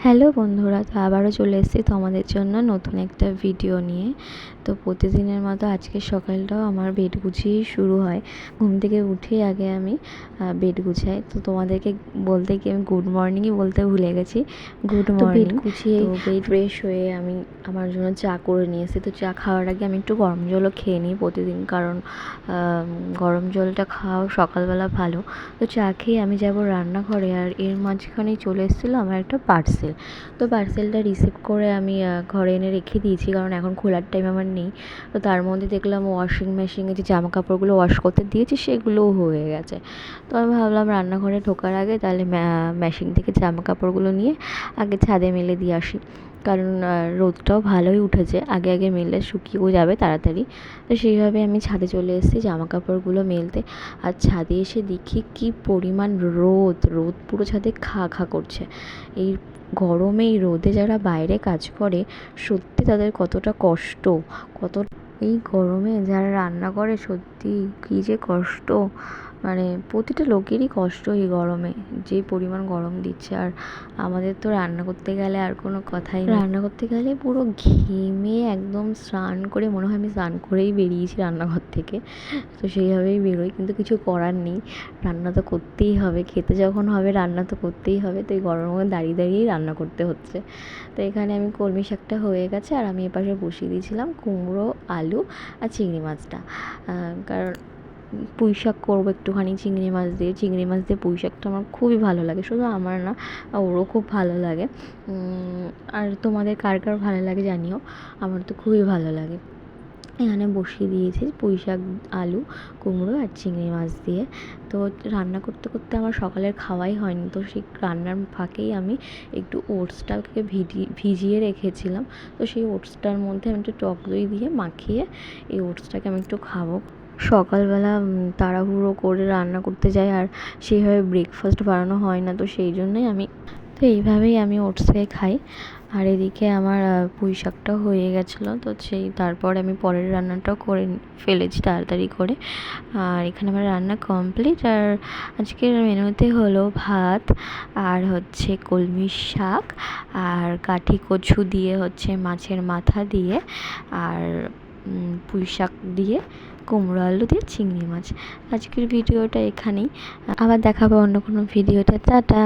Hello বন্ধুরা, তো আবারও চলে এসেছি তোমাদের জন্য নতুন একটা ভিডিও নিয়ে। তো প্রতিদিনের মতো আজকের সকালটাও আমার বেড গুছিয়েই শুরু হয়। ঘুম থেকে উঠেই আগে আমি বেড গুছাই। তো তোমাদেরকে বলতে গিয়ে আমি গুড মর্নিংই বলতে ভুলে গেছি। Good morning. বেড গুছিয়ে বেড ফ্রেশ হয়ে আমি আমার জন্য চা করে নিয়ে এসেছি। তো চা খাওয়ার আগে আমি একটু গরম জলও খেয়ে নিই প্রতিদিন, কারণ গরম জলটা খাওয়া সকালবেলা ভালো। তো চা খেয়ে আমি যাব রান্নাঘরে, আর এর মাঝখানেই চলে এসেছিলো আমার একটা পার্সেল। তো পার্সেলটা রিসিভ করে আমি ঘরে এনে রেখে দিয়েছি, কারণ এখন খোলার টাইম আমার নেই। তো তার মধ্যে দেখলাম ওয়াশিং মেশিনে যে জামা কাপড়গুলো ওয়াশ করতে দিয়েছি সেগুলোও হয়ে গেছে। তো আমি ভাবলাম রান্নাঘরে ঢোকার আগে তাহলে মেশিন থেকে জামা কাপড়গুলো নিয়ে আগে ছাদে মেলে দিয়ে আসি, কারণ রোদটাও ভালোই উঠেছে, আগে আগে মেললে শুকিয়েও যাবে তাড়াতাড়ি। তো সেইভাবে আমি ছাদে চলে এসেছি জামা কাপড়গুলো মেলতে। আর ছাদে এসে দেখি কি পরিমাণ রোদ পুরো ছাদে খা খা করছে। এই গরমে এই রোদে যারা বাইরে কাজ করে সত্যি তাদের কতটা কষ্ট, এই গরমে যারা রান্না করে সত্যি কী যে কষ্ট, মানে প্রতিটা লোকেরই কষ্ট এই গরমে, যে পরিমাণ গরম দিচ্ছে। আর আমাদের তো রান্না করতে গেলে আর কোনো কথাই নেই, রান্না করতে গেলে পুরো ঘেমে একদম স্নান করে মনে হয় আমি স্নান করেই বেরিয়েছি রান্নাঘর থেকে। তো সেইভাবেই বেরোই, কিন্তু কিছু করার নেই, রান্না তো করতেই হবে, খেতে যখন হবে রান্না তো করতেই হবে। তো এই গরমের মধ্যে দাঁড়িয়ে দাঁড়িয়েই রান্না করতে হচ্ছে। তো এখানে আমি কলমি শাকটা হয়ে গেছে, আর আমি এপাশে বসিয়ে দিয়েছিলাম কুমড়ো, আলু আর চিংড়ি মাছটা, কারণ পুঁই শাক করবো একটুখানি চিংড়ি মাছ দিয়ে পুঁই শাকটা আমার খুবই ভালো লাগে, শুধু আমার না ওরও খুব ভালো লাগে। আর তোমাদের কার কার ভালো লাগে জানিও, আমার তো খুবই ভালো লাগে। এখানে বসিয়ে দিয়েছি পুঁই শাক, আলু, কুমড়ো আর চিংড়ি মাছ দিয়ে। তো রান্না করতে করতে আমার সকালের খাওয়াই হয়নি, তো সেই রান্নার ফাঁকেই আমি একটু ওটসটাকে ভিজিয়ে রেখেছিলাম। তো সেই ওটসটার মধ্যে আমি একটু টক দই দিয়ে মাখিয়ে এই ওটসটাকে আমি একটু খাবো। সকালবেলা তাড়াহুড়ো করে রান্না করতে যাই, আর সেইভাবে ব্রেকফাস্ট বানানো হয় না, তো সেই জন্যই তো এইভাবেই আমি ওটসকে খাই। আর এদিকে আমার পুঁই শাকটা হয়ে গেছিলো, তো তারপর আমি পরের রান্নাটাও করে ফেলেছি তাড়াতাড়ি করে। আর এখানে আমার রান্না কমপ্লিট। আর আজকের মেনুতে হলো ভাত, আর হচ্ছে কলমি শাক, আর কাঠি কচু দিয়ে হচ্ছে মাছের মাথা দিয়ে, আর পুঁই শাক দিয়ে, কুমড়ো আলু দিয়ে চিংড়ি মাছ। আজকের ভিডিওটা এখানেই, আবার দেখাবো অন্য কোনো ভিডিওতে। টাটা।